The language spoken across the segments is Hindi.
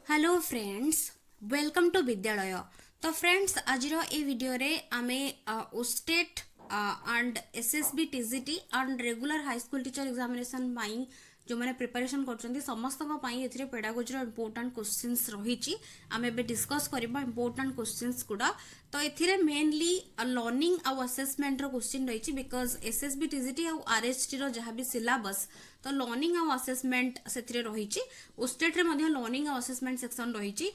हेलो फ्रेंड्स, वेलकम टू विद्यालय। तो फ्रेंड्स आज ए वीडियो रे आमे state and SSB TGT and regular high school teacher examination पाई जो मैंने प्रिपरेशन कर समस्त ए पेडागोजी इंपोर्टाट क्वेश्चंस रही आमे बे डिस्कस करबा इंपोर्टाट क्वेश्चंस गुडा। तो एथिरे मेनली लर्निंग आउ असेसमेंट रो क्वेश्चन रही बिकॉज एसएसबी टीजीटी आउ आरएसटी रो जहाँ भी सिलेबस तो लर्निंग आउ असेसमेंट से रही स्टेट रे मध्य लर्निंग आउ असेसमेंट सेक्शन रही।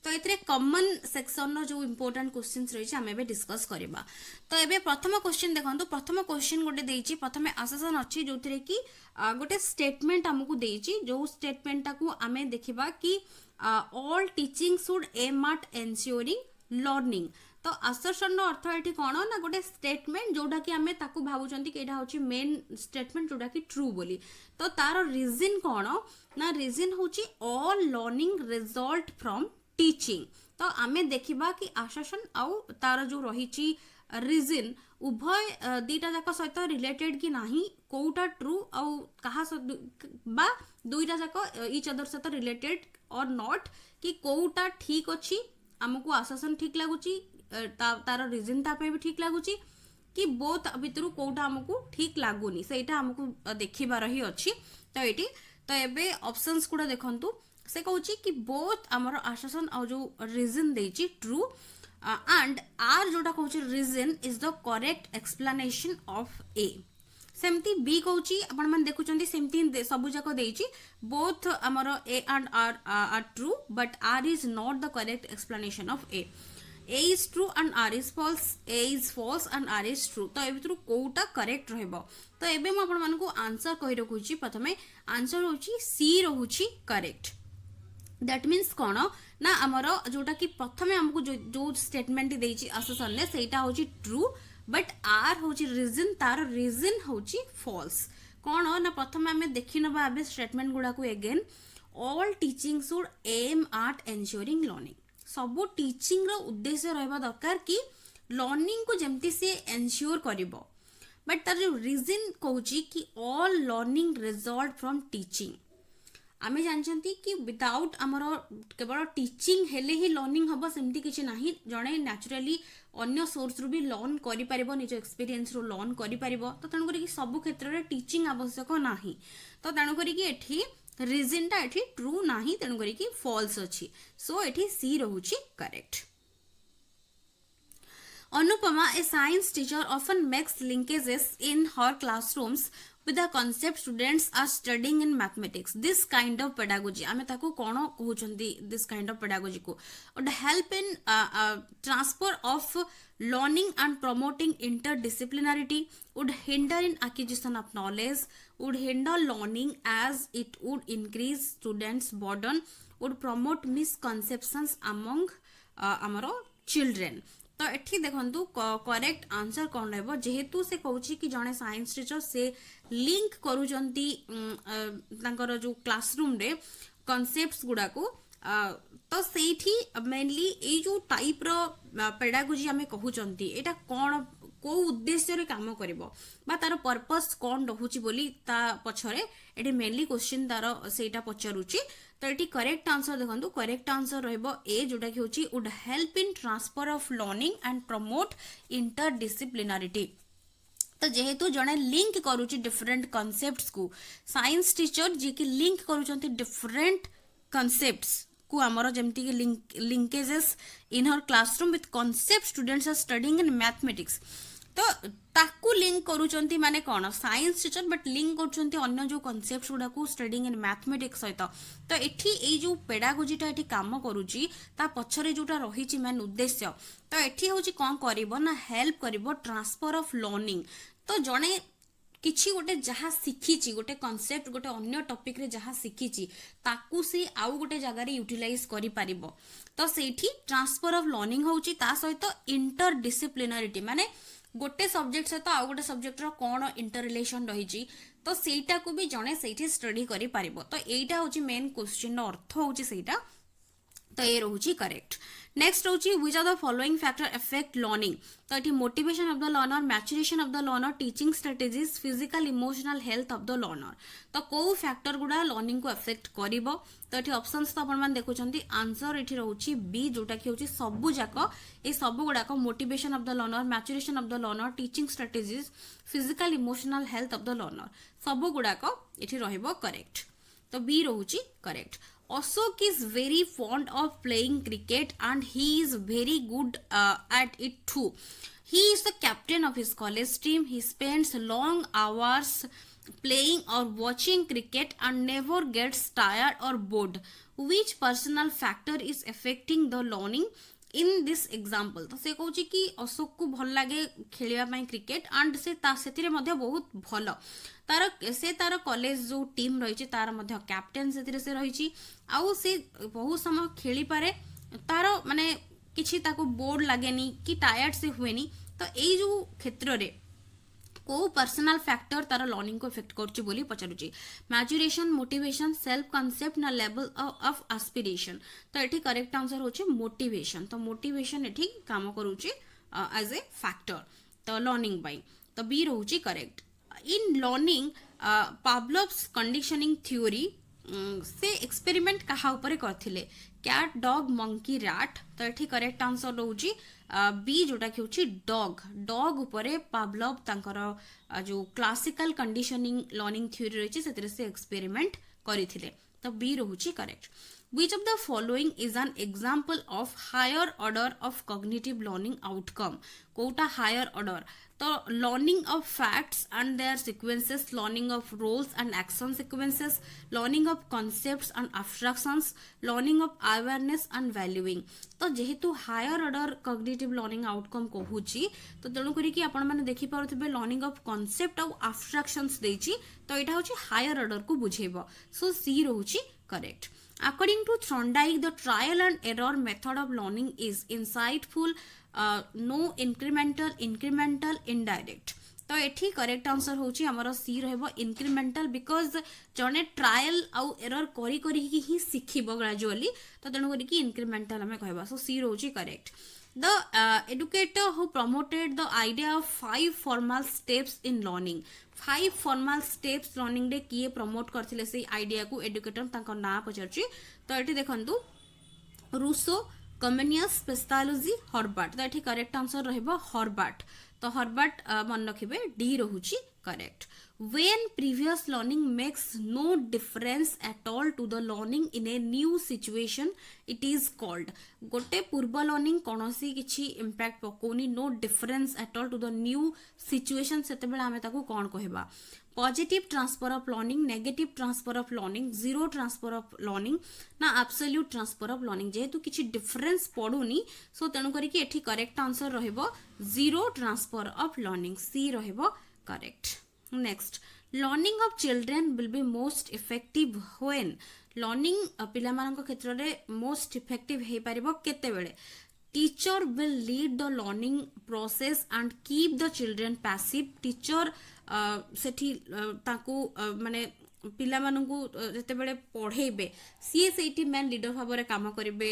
तो ये कॉमन सेक्शन रो जो इंपोर्टेंट क्वेश्चंस रही आम ए डिस्कस करबा। तो ये प्रथम क्वेश्चन देखो, प्रथम क्वेश्चन गोटे देछि प्रथमे आसेसन अछि जो कि गोटे स्टेटमेंट हमकु देछि जो स्टेटमेंट टाकू आमे देखिबा कि all teaching should aim at ensuring learning. तो आसर्शन अर्थ ये कौन ना गोटे स्टेटमेंट जोटा कि आमे ताकू भावुचंती कि एटा होची मेन स्टेटमेंट जोटा कि ट्रू बोली। तो तार रीजन कौन ना रीजन होची all learning result from teaching. तो आमे देखिबा कि आशासन आउ तार जो रही रीजन उभय दीटा जाक सहित रिलेटेड कि नाही, कोउटा ट्रू आउ कहा बा दुईटा जाक इच अदर सहित रिलेटेड और नॉट कि कोउटा ठीक अछि हमकु आशासन ठीक लागुची तार रीजन तापे भी ठीक लागुची कि बोथ भितर कोउटा हमकु ठीक लागुनी सेटा हमकु देखिबार ही अछि। तो एटी तो एबे ऑप्शंस गुडा देखंतु से कहूची कि बोथ आमर आशासन और जो रीजन देची ट्रू एंड आर जोटा कहूची reason is the correct explanation of A. सेमती बी कहूची आपण मन देखुचंती सेमती सब जाक देची बोथ आमर A and R are true but R is not the correct explanation of A. A is true and R is false, A is false and R is true। तो ए भितर कोउटा करेक्ट रहबो। तो एबे म आपण मानकु आंसर कहि रखुची प्रथमे आंसर होची सी रहुची करेक्ट। दैट मीन्स कौन ना आमर जोटा कि प्रथमे हमकु जो स्टेटमेंट देछि आसेसन ने सेटा होची ट्रू बट आर होची रीजन तार रीजन होची फॉल्स। कौन ना प्रथमे हमें देखि नबा आबे स्टेटमेंट गुडा को again all teaching should aim at ensuring learning. सबो टीचिंग रो उद्देश्य रहबा दरकार कि लर्निंग को जेमती से एन्श्योर करिवो। बट तार जो रीजन कहूची कि all learning result from teaching. आमे जानचंती कि विदाउट आमर केवल टीचिंग हेले ही लर्निंग हबो सेमती किछि नाही। जणे नेचुरली अन्य सोर्स रु भी लर्न करि परिबो, निज एक्सपीरियंस रु लर्न करि परिबो। तो तणु करी कि सब क्षेत्र रे टीचिंग आवश्यक नाही। तो तणु करी कि एठी रीजन टा एठी ट्रू नाही, तणु करी कि फॉल्स अछि। सो एठी सी रहुची correct. Anupama, a science teacher, often makes linkages in her classrooms with the concept students are studying in mathematics. This kind of pedagogy, आमे ताको कोन कहउचंदी this kind of pedagogy को would help in transfer of learning and promoting interdisciplinarity, would hinder in acquisition of knowledge, would hinder learning as it would increase students burden, would promote misconceptions among amaro children। तो एठी देखंतु करेक्ट आंसर कौन रहबो जेहेतु से कहउची कि जने साइंस टीचर से लिंक करूचंती तांकर जो क्लासरूम रे कॉन्सेप्ट्स गुडा को तो सेठी मेनली ए जो टाइप रो पेडागोजी हमें कहउचंती एटा कोन को उद्देश्य रे काम करिवो बा तार पर्पस कोन रहुची बोली ता पछरे एठी मेनली क्वेश्चन तार सेटा पचरुची। तो ये करेक्ट आंसर देखो, करेक्ट आंसर रहबो ए जोटा कि होची would help in transfer of learning and promote interdisciplinarity. तो जेहेतु जने लिंक करूची डिफरेंट कॉन्सेप्ट्स को साइंस टीचर जे कि लिंक करूचंती डिफरेंट कॉन्सेप्ट्स को हमर जेमती कि linkages in her classroom with concept students are studying in mathematics. तो ताकू लिंक करूचंती माने कोन साइंस टीचर बट लिंक करूचंती अन्य जो कॉन्सेप्ट्स गुडा को स्टडीइंग इन मैथमेटिक्स सहित। तो एठी ए जो पेडागोजीटा एठी काम करूची ता पछरे जोटा रहिची मेन उद्देश्य तो एठी होची कोन करिवो ना हेल्प करिवो ट्रांसफर ऑफ लर्निंग। तो जणे किछि गोटे जहा सिखिची गोटे कॉन्सेप्ट गोटे अन्य टॉपिक रे जहा सिखिची ताकू से आउ गोटे जगह रे यूटिलाइज करि परिबो। तो सेठी ट्रांसफर ऑफ लर्निंग होची ता सहित इंटरडिसिप्लिनारिटी माने गोटे सब्जेक्ट सहित आउ गोटे सब्जेक्ट रो कोन इंटर रिलेशन रहिची तो सेटा को भी जणे सेठी स्टडी करि परिबो। तो एटा होची मेन क्वेश्चन रो अर्थ होची सेटा। तो ये रहुची करेक्ट। नेक्स्ट होची which are the following factor affect learning तो ये motivation of the learner maturation of the learner teaching strategies physical emotional health of the learner तो कौ फैक्टर गुड़ा लर्निंग को अफेक्ट करिवो तो ये ऑप्शंस तो आपण मान देखुछंती आंसर एठी रहउची बी जोटा कि होची सबु जाक ए सबु गुड़ा को motivation of the learner maturation of the learner teaching strategies physical emotional health of the learner सबु गुड़ा को एठी रहइबो करेक्ट तो बी रहउची correct Ashok is very fond of playing cricket and he is very good at it too. He is the captain of his college team. He spends long hours playing or watching cricket and never gets tired or bored. Which personal factor is affecting the learning in this example? तो से कहूँ कि अशोक को भल लगे खेलिया क्रिकेट एंड से बहुत भल तार से तार कॉलेज जो टीम रही तार कैप्टेन से रही आउ से बहुत समय खेली पारे तार माने किछि ताको बोर्ड लागेनी कि टायर्ड से हुएनी तो यही जो क्षेत्र रे को पर्सनल फैक्टर तार लर्निंग को इफेक्ट करछि बोली पचारुछि मैच्योरेशन मोटिवेशन सेल्फ कांसेप्ट ना लेवल ऑफ एस्पिरेशन तो एठी करेक्ट आंसर होछि मोटिवेशन तो मोटिवेशन एठी काम करूछि एज ए फैक्टर तो लर्निंग बाय तो बी रहउछि correct in learning Pavlov's conditioning theory से एक्सपेरिमेंट कहा ऊपर करथिले कैट डॉग मंकी रैट तो एठी करेक्ट आंसर रहउछि बी जोटा कि होछि डॉग डॉग ऊपर पावलोव तांकर जो क्लासिकल कंडीशनिंग लर्निंग थ्योरी रहिछि सेतरे से एक्सपेरिमेंट करिथिले तो बी रहउछि correct Which of the following is an example of higher order of cognitive learning outcome? कोटा higher order तो learning of facts and their sequences, learning of roles and action sequences, learning of concepts and abstractions, learning of awareness and valuing. तो जेहेतु higher order cognitive learning outcome कहूची तो तेणु करी कि आपण माने देखि पारुथिबे learning of concept और abstractions देछि तो एटा होची higher order को बुझेबो सो सी रहउची correct According to Thorndike, the trial and error method of learning is insightful, no incremental, indirect. तो एठी करेक्ट आंसर होची हमर सी रहबो इंक्रीमेंटल बिकॉज जने ट्रायल आउ एरर करी करी ही सिखिबो ग्रेजुअली तो तेणु करी कि इंक्रीमेंटल हमें कहबा सो सी रहउची correct The educator who promoted the idea of 5 formal steps in learning 5 formal steps learning रे किए प्रमोट करथिले से आइडिया को एजुकेटर तांको ना पचरची तो एठी देखंतु रूसो कमेनियस पेस्टालोजी हॉर्बर्ट तो एठी करेक्ट आंसर रहबो हॉर्बर्ट तो हॉर्बर्ट मन रखिबे डी रहउची correct when previous learning makes no difference at all to the learning in a new situation it is called गोटे पूर्व लर्निंग कोनोसी किछि impact पकोनी no difference at all to the new situation सेते बेला हमें ताको कोन कहबा positive transfer of learning negative transfer of learning zero transfer of learning ना एब्सोल्यूट ट्रांसफर ऑफ लर्निंग जेहेतु किछि डिफरेंस पडुनी सो तेनु करी कि एठी करेक्ट आंसर रहइबो zero transfer of learning C रहइबो correct next learning of children will be most effective when learning पिला मानक क्षेत्र रे मोस्ट इफेक्टिव हे परिबो केते बेले teacher will lead the learning process and keep the children passive teacher सेठी ताकू माने पिला मानकू जते बेले पढेबे सीए सेठी मैन लीडर भाबरे काम करिवे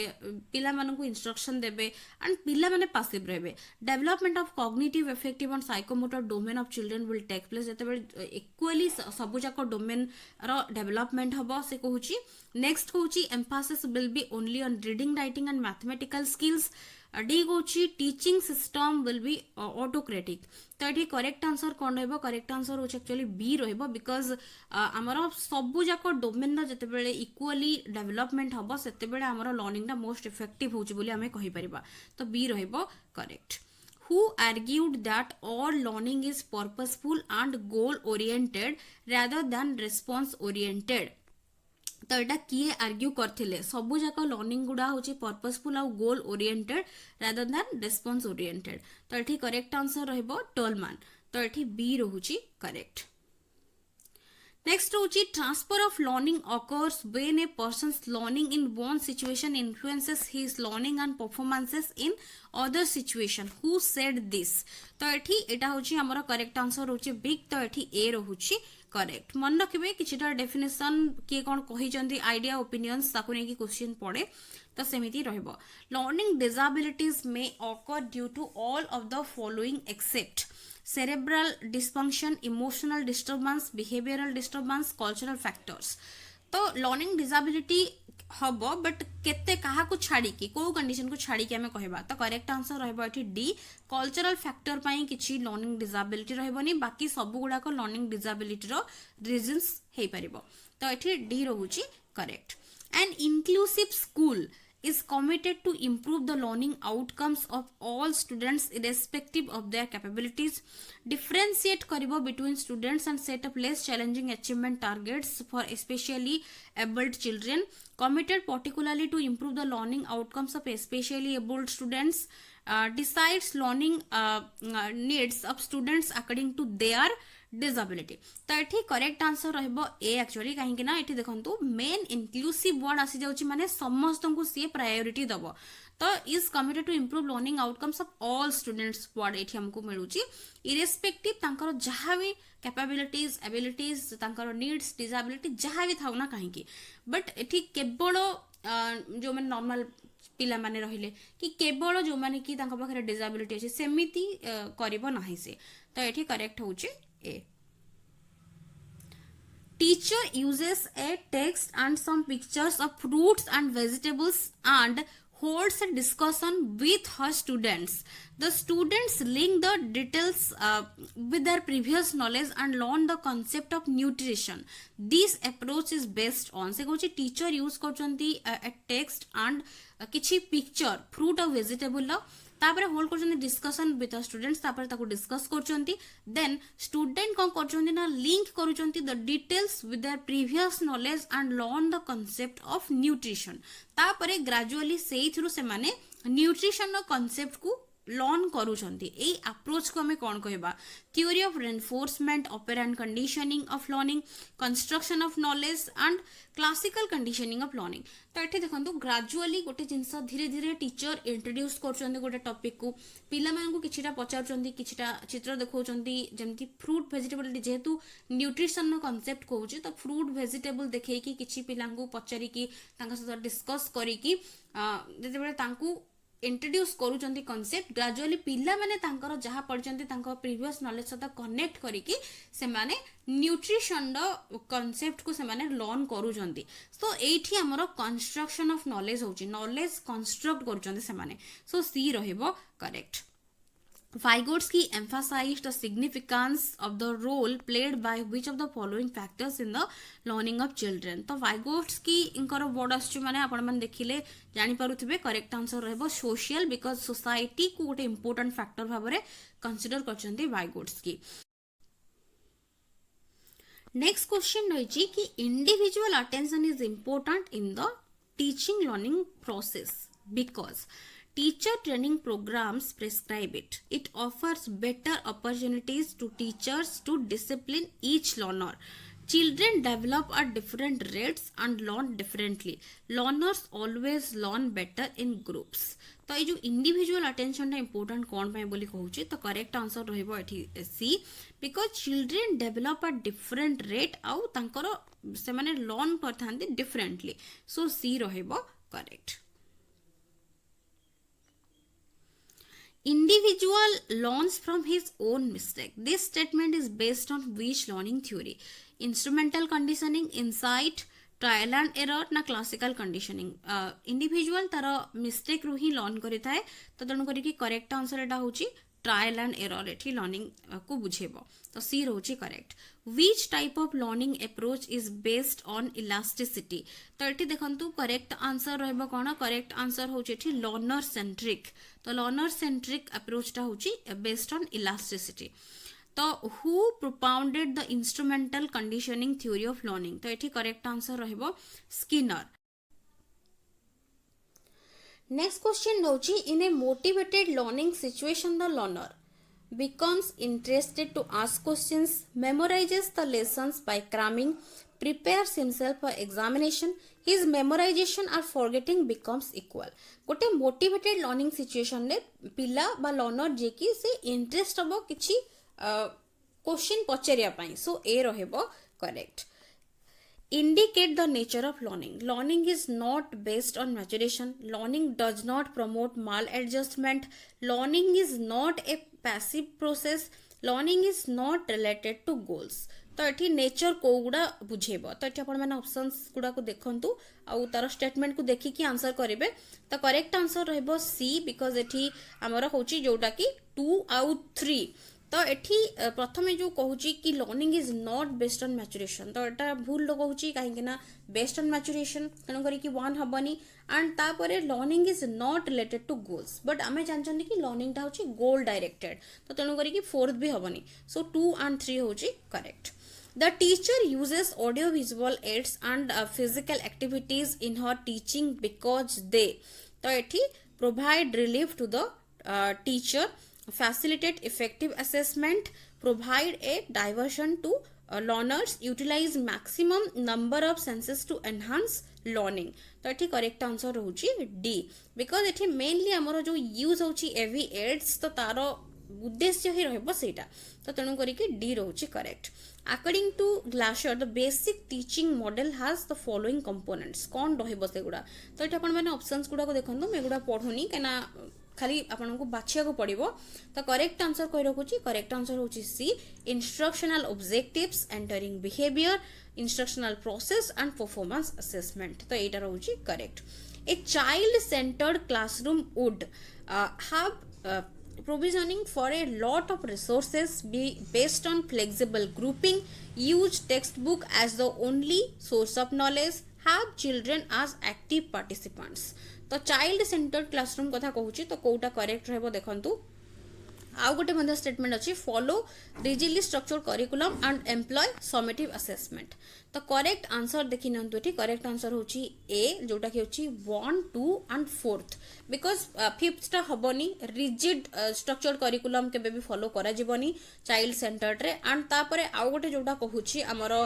पिला मानकू इंस्ट्रक्शन देबे एंड पिला माने पैसिव रहबे development of cognitive affective and psychomotor domain of children will take place जते बेले इक्वली सबु जाको डोमेन रो डेवलपमेंट हबो से कहूची नेक्स्ट कहूची emphasis will be only on reading writing and mathematical skills D कहूची teaching system will be autocratic तो ये करेक्ट आंसर कौन रहबो करेक्ट आंसर होची एक्चुअली बी रहबो बिकॉज हमर सबु जाको डोमेन रा जते बेले इक्वली डेवलपमेंट हबो सेते बेले हमर लर्निंग रा मोस्ट इफेक्टिव होची बोली हमें कहि परिबा तो बी रहबो correct who argued that all learning is purposeful and goal oriented rather than response oriented तो एटा किए आर्ग्यू करथिले सबु जाको लर्निंग गुडा होची पर्पसफुल आ goal oriented rather than response oriented तो एठी करेक्ट आंसर रहबो टोलमैन तो एठी बी रहूची करेक्ट नेक्स्ट होची transfer of learning occurs when a person's learning in one situation influences his learning and performances in other situation who said this तो एठी एटा होची हमर करेक्ट आंसर होची बिग तो एठी ए रहूची करेक्ट मन रखिए किछिटा डेफिनेशन किए कौन कही आइडिया ओपिनियंस ताकू नहीं क्वेश्चन पड़े तो सेमिति रहइबो learning disabilities may occur due to all of the following except cerebral dysfunction emotional disturbance behavioral disturbance cultural factors तो लर्निंग डिसेबिलिटी हबो बट केते काहा को छाड़ी की को कंडीशन को छाड़ी की हमें कहबा तो करेक्ट आंसर रहबो एठी डी कल्चरल फैक्टर पई किछि लर्निंग डिसेबिलिटी रहबोनी बाकी सब गुडा को लर्निंग डिसेबिलिटी रो रीजंस हे परिबो तो एठी डी रहउची correct an inclusive school is committed to improve the learning outcomes of all students irrespective of their capabilities differentiate karibo between students and set up less challenging achievement targets for especially abled children committed particularly to improve the learning outcomes of especially abled students decides learning needs of students according to their disability तो ये करेक्ट आंसर रहबो ए एक्चुअली कहीं ना ये देखंतु मेन इंक्लूसिव वर्ड आसी जाउची माने समस्त को सी प्रायोरिटी दबो तो is committed to improve learning outcomes of all students word एठी हमको मिलुची इरेस्पेक्टिव तांकर जहां भी कैपेबिलिटीज एबिलिटीज तांकर नीड्स डिसेबिलिटी जहां भी थाउ ना कहीं बट एठी केवल जो माने नॉर्मल पिला माने रहिले कि केवल जो माने कि तांकर पाखरे डिसेबिलिटी अछि सेमिति करबो नाही से तो एठी करेक्ट होउची A. Teacher uses a text and some pictures of fruits and vegetables and holds a discussion with her students. The students link the details with their previous knowledge and learn the concept of nutrition. This approach is based on से कहूँ teacher use करचंती a text and किछि picture fruit और vegetable तापर होल्ड करछन डिस्कशन विथ स्टूडेंट्स तापर ताको डिस्कस करछंती देन स्टूडेंट कोन करछंती ना लिंक करूछंती the details with their previous knowledge and learn the concept of nutrition तापर ग्रेजुअली सेई थ्रू से माने न्यूट्रिशन नो कांसेप्ट को लर्न करूछंती ए अप्रोच को हमें कोन कहबा theory of reinforcement operant conditioning of learning construction of knowledge and classical conditioning of learning तो एठी देखंतु ग्रेजुअली गोटे जिंस धीरे धीरे टीचर इंट्रोड्यूस करछंती गोटे टॉपिक को पिला मानन को किछिटा पचारछंती किछिटा चित्र देखौछंती जेमति फ्रूट वेजिटेबल जेहेतु न्यूट्रिशन नो कांसेप्ट कहउची तो फ्रूट वेजिटेबल देखै कि किछि पिला को पचारि कि तांका साथ डिस्कस करि कि जेते बेले तांकू इंट्रोड्यूस करूचंती कांसेप्ट ग्रेजुअली पिला माने तांकर जहा पढचंती तांकर प्रीवियस नॉलेज साथ कनेक्ट करिकि से माने न्यूट्रिशन द कांसेप्ट को से माने लर्न करूचंती सो एठी हमरो कंस्ट्रक्शन ऑफ नॉलेज होची नॉलेज कंस्ट्रक्ट करूचंती से माने सो सी रहइबो correct Vygotsky emphasized the significance of the role played by which of the following factors in the learning of children. तो Vygotsky इनकर वर्ड आछी माने आपण मन देखिले जानि पारुथिबे करेक्ट आंसर रहबो सोशल बिकॉज़ सोसाइटी को गोटे इंपोर्टेंट फैक्टर भाबरे कंसीडर करचंती Vygotsky. नेक्स्ट क्वेश्चन रहिची कि individual attention is important in the teaching learning process because teacher training programs prescribe it. It offers better opportunities to teachers to discipline each learner. Children develop at different rates and learn differently. Learners always learn better in groups. तो ये जो इंडिविजुअल अटेंशन इंपोर्टेंट कौन पे बोली कहूची तो करेक्ट आंसर रहइबो एठी C because children develop at different rate आउ तांकर से माने लर्न करथांती डिफरेंटली सो सी रहइबो correct Individual learns from his own mistake. This statement is based on which learning theory? Instrumental conditioning, insight, trial and error ना classical conditioning. Individual तारा mistake रू ही learn करी थाए तो तनु करी कि correct answer एटा होची ट्रायल एंड एरर एठी लर्निंग को बुझेबो तो सी रोची correct which type of learning approach is based on elasticity तो एठी देखंतु करेक्ट आंसर रहबो कोन करेक्ट आंसर होची एठी लर्नर सेंट्रिक तो लर्नर सेंट्रिक अप्रोच टा होची बेस्ड ऑन इलास्टिसिटी तो who propounded the instrumental conditioning theory of learning तो एठी करेक्ट आंसर रहबो स्किनर Next question होची in a motivated learning situation the learner becomes interested to ask questions, memorizes the lessons by cramming, prepares himself for examination, his memorization or forgetting becomes equal. गोटे motivated learning situation ने पिला बा learner जे कि से interest हबो किछि क्वेश्चन पचारिया पाई सो ए रहबो correct indicate the nature of learning. Learning is not based on maturation. Learning does not promote maladjustment. Learning is not a passive process. Learning is not related to goals. तो ये नेचर को गुड़ा बुझेब तो ये आपने ऑप्शंस गुड़ा को देखंतु आउ तार स्टेटमेंट को देखिकी आंसर करेंगे तो करेक्ट आंसर रहिबो सी बिकॉज एठी हमर होची जोटा कि 2 आउ 3 तो एठी प्रथमे जो कहूची कि learning is not based on maturation तो एटा भूल कहूची कहीं ना बेस्ड ऑन मैच्योरेशन तेणु करी कि 1 हबनी एंड तापरे learning is not related to goals but आमे जानछन कि लर्निंग ता होची गोल डायरेक्टेड तो तेणु करी कि 4th भी हबनी सो 2 and 3 होची correct The teacher uses audio-visual aids and physical activities in her teaching because they तो एठी provide relief to the teacher, facilitate effective assessment, provide a diversion to learners, utilize maximum number of senses to enhance learning. तो एठी करेक्ट आंसर होची डी बिकॉज एठी मेनली हमर जो यूज होची एवी एड्स तो तारो उद्देश्य ही रहबो सेटा तो तेणु करी कि डी रहउची correct according to Glasser the basic teaching model has the following components कौन रहबो सेगुडा तो एटा आपण माने ऑप्शंस गुडा को देखंतो मेगुडा पढोनी केना खाली आपन को बाछिया को पड़िबो तो करेक्ट आंसर कहि रखुची करेक्ट आंसर होची C instructional objectives entering behaviour instructional process and performance assessment तो एटा रहउची correct a child centred classroom would have provisioning for a lot of resources be based on flexible grouping, use textbook as the only source of knowledge, have children as active participants. तो चाइल्ड सेंटर्ड क्लासरूम कथा कहूची तो कोटा करेक्ट रहबो देखंतु आउ गोटे मध्य स्टेटमेंट अच्छी follow rigidly structured curriculum and employ summative assessment तो करेक्ट आंसर देखि नंतु एठी करेक्ट आंसर होची ए जोटा कि होची 1 2 एंड 4th बिकॉज 5th टा हबनी रिजिड स्ट्रक्चर्ड करिकुलम केबे भी फॉलो करा जिवनी चाइल्ड सेंटर्ड रे एंड तापरे आउ गोटे जोटा कहूची हमरो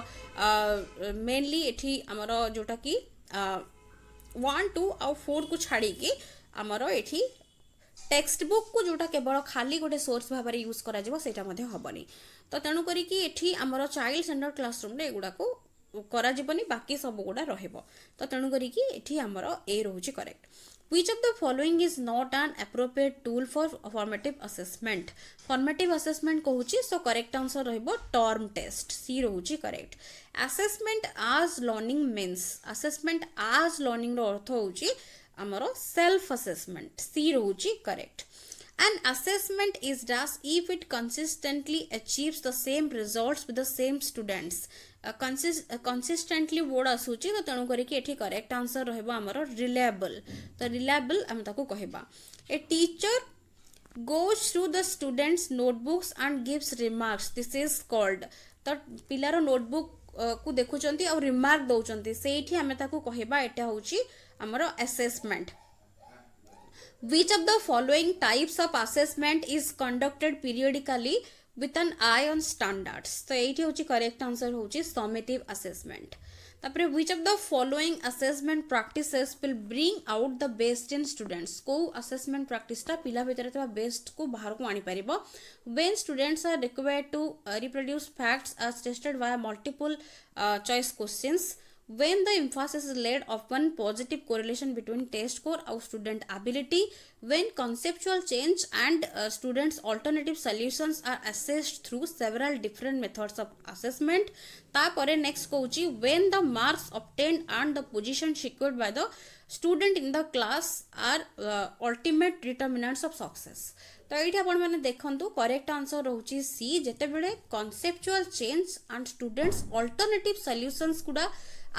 मेनली एठी हमरो जोटा कि 1 2 आउ 4 को छाड़ी कि हमरो एठी टेक्स्ट बुक को जोटा केवल खाली गोटे सोर्स भाव में यूज करा जिवो सेटा मध्ये हबनी तो तेणु करी कि एठी हमरो चाइल्ड सेंटर्ड क्लासरूम रे एगुडा को करा जिवनी बाकी सब गुडा रहबो तो तेणु करी कि एठी हमरो ए रहउची correct Which of the following is not an appropriate tool for formative assessment? Formative assessment कहूची so correct answer रहबो term test C रहउची correct. Assessment as learning means assessment as learning रो अर्थ होउची हमरो self assessment C रहउची correct. An assessment is does if it consistently achieves the same results with the same students. Consistently word आसुची तो तेणु करी कि एठी करेक्ट आंसर रहबो हमरो रिलायबल तो रिलायबल हम ताको कहबा a teacher goes through the students notebooks and gives remarks this is called तो पिलारो नोटबुक को देखुचंती और रिमार्क दउचंती सेठी हमें ताको कहबा एटा होची हमरो assessment Which of the following types of assessment is conducted periodically with an eye on standards? तो एठी होची करेक्ट आंसर होची summative assessment. तापरे which of the following assessment practices will bring out the best in students? को assessment practice ता पिला भितर तबा best को बाहर को आनी परिबो when students are required to reproduce facts as tested via multiple choice questions. When the emphasis is laid upon positive correlation between test score and student ability, when conceptual change and students alternative solutions are assessed through several different methods of assessment. तापरे next कहूची when the marks obtained and the position secured by the student in the class are ultimate determinants of success. तो ये आपण माने देखंतु करेक्ट आंसर रहउची सी जेते बेले conceptual change and students alternative solutions Kuda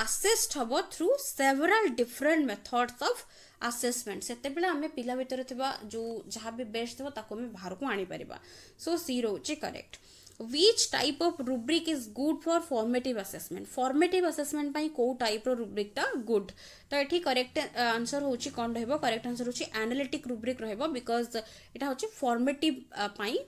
assessed हबो through several different methods of assessment सेते बेले हमें पिला भितर थिबा जो जहा भी बेस्ट थिबो ताको हमें बाहर को आनी परिबा सो सी रहउची correct Which type of rubric is good for formative assessment? Formative assessment पाई को टाइप रो रुब्रिक ता गुड तो एठी करेक्ट आंसर होची कोन रहबो करेक्ट आंसर होची एनालिटिक रुब्रिक रहबो बिकॉज एटा होची फॉर्मेटिव पाई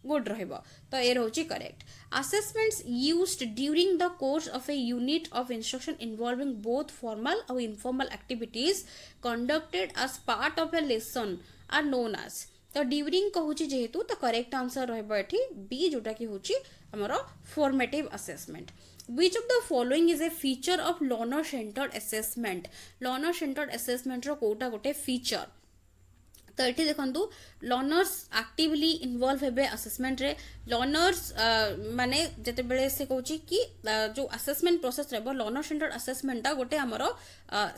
गुड रहबो तो ए रहउची correct assessments used during the course of a unit of instruction involving both formal or informal activities conducted as part of a lesson are known as तो ड्यूरिंग कहूची जेहेतु तो करेक्ट आंसर रहबो एठी बी जोटा कि होची हमरो formative assessment. Which of the following is a feature of learner centered assessment? learner centered assessment रो कोटा गोटे फीचर. तो ये देखु लर्नर्स एक्टिवली इनवॉल्व हेबे असेसमेंट रे. लर्नर्स माने जते बेले से कहूची कि जो असेसमेंट प्रोसेस रहबो लर्नर सेंटर्ड असेसमेंट टा गोटे हमरो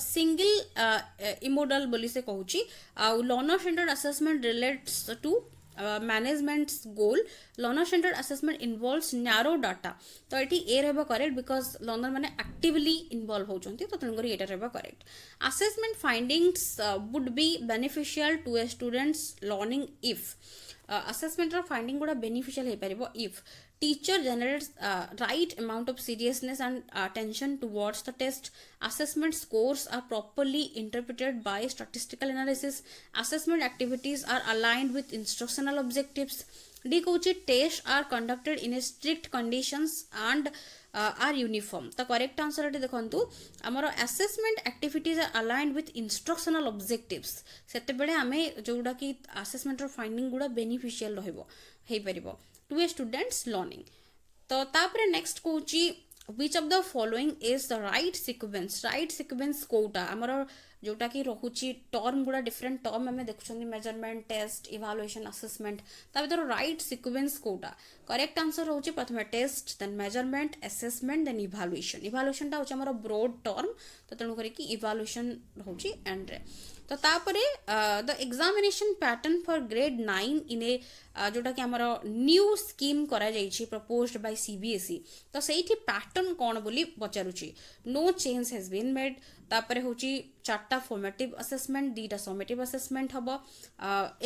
सिंगल इमोडल बोली से कहूची. Learner centred assessment relates to managements goal. Learner centred assessment involves narrow data. तो ये ए रहबो करेक्ट बिकॉज लर्नर माने एक्टिवली इन्वॉल्व होचंती. तो तेन करी एटा रहबो correct. Assessment findings would be beneficial to a students learning if assessment रो फाइंडिंग गुडा बेनिफिशियल हे परिबो if teacher generates right amount of seriousness and attention towards the test. Assessment scores are properly interpreted by statistical analysis. Assessment activities are aligned with instructional objectives. D coach tests are conducted in a strict conditions and are uniform. The correct answer है देखंतु हमरो assessment activities are aligned with instructional objectives. सेते बेले हमें जोडा कि assessment रो finding गुडा beneficial रहबो हे परिबो to a students learning. तो तापरे next Kochi which of the following is the right sequence. right sequence कोटा हमरो जोटा कि रहुची टर्म गुडा डिफरेंट टर्म हमें देखुछन मेजरमेंट टेस्ट इवैल्यूएशन असेसमेंट ता भीतर राइट सीक्वेंस कोटा. करेक्ट आंसर होची प्रथमे test then measurement assessment then evaluation. Evaluation टा होची हमरो ब्रॉड टर्म तो तेनु करी कि इवैल्यूएशन होची एंड रे. तो तापरे the examination pattern for grade 9 इन ए जोटा कि हमरो न्यू स्कीम करा जाईची प्रपोज्ड बाय सीबीएसई. तो सेठी पैटर्न कोन बोली पचारुची. No change has been made. तापरे होची चारटा फॉर्मेटिव असेसमेंट दीटा समेटिव असेसमेंट हबो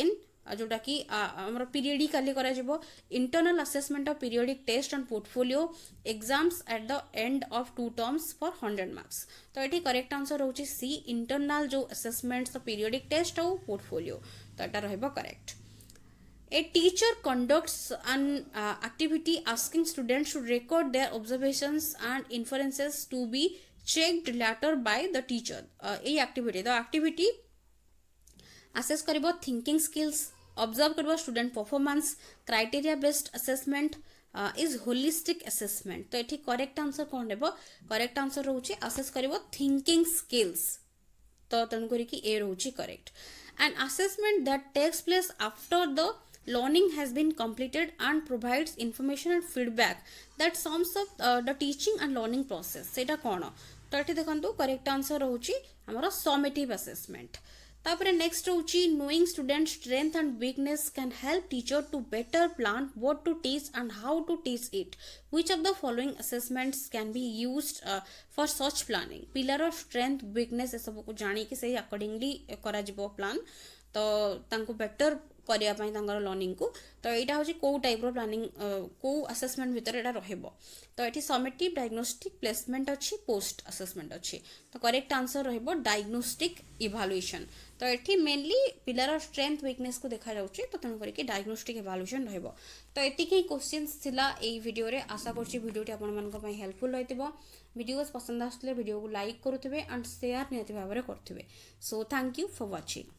इन जोटा कि हमरो पीरियडिकली करा जिवो. Internal assessment of periodic test and portfolio exams at the end of 2 terms for 100 marks. तो एठी करेक्ट आंसर होची सी इंटरनल जो असेसमेंट्स पीरियडिक टेस्ट और पोर्टफोलियो. तो एटा रहबो correct. A teacher conducts an activity asking students to record their observations and inferences to be checked later by the teacher. A activity the activity assess करिबो thinking skills, observe करिबो student performance. criteria based assessment is holistic assessment. तो एठी correct answer कोन हेबो. correct answer रहउची assess करिबो thinking skills. तो तन करी कि ए रहउची correct. An assessment that takes place after the learning has been completed and provides information and feedback that sums up the teaching and learning process. सेटा कोन. तो एठी देखंतु करेक्ट आंसर रहउची हमरो समेटिव असेसमेंट. तापरे next रहउची knowing student strength and weakness can help teacher to better plan what to teach and how to teach it. Which of the following assessments can be used for such planning? Pillar of strength weakness ए सब को जानी कि सही अकॉर्डिंगली करा जिवो प्लान. तो तांको बेटर करिया पई तांगर लर्निंग को. तो एटा होची को टाइप रो प्लानिंग को असेसमेंट भीतर एटा रहबो. तो एठी समेटिव डायग्नोस्टिक प्लेसमेंट अछि पोस्ट असेसमेंट अछि. तो करेक्ट आंसर रहबो डायग्नोस्टिक इवैल्यूएशन. तो एठी mainly pillar of strength weakness को देखा जाउची. तो तन करी कि डायग्नोस्टिक इवैल्यूएशन रहबो. तो एतिकी क्वेश्चंस थिला एई वीडियो रे. आशा करछि वीडियोटी आपन मानक पई हेल्पफुल होइतिबो. वीडियोस पसंद आसले वीडियो को लाइक करूथिबे एंड शेयर नियति भाबरे करथिबे. So thank you for watching.